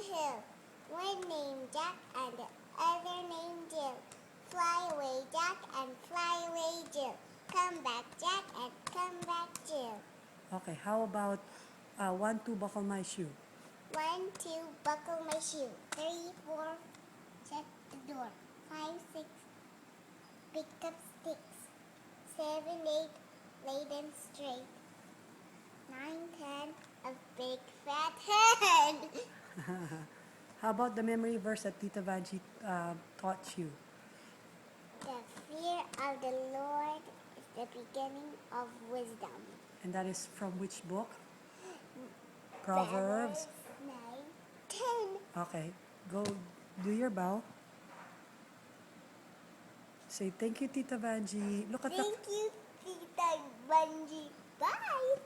hill. One named Jack and the other named Jill. Fly away, Jack, and fly away, Jill. Come back, Jack, and come back, Jill. Okay, how about 1, 2, buckle my shoe? 1, 2, buckle my shoe. 3, 4, shut the door. 5, 6, pick up sticks. 7, 8, lay them straight. 9, 10, a big fat hen. How about the memory verse that Tita Vanji taught you? The fear of the Lord is the beginning of wisdom. And that is from which book? Proverbs. 9, 10. Okay, go do your bow. Say thank you, Tita Vanji. Look at the Thank you, Tita Bunji. Bye.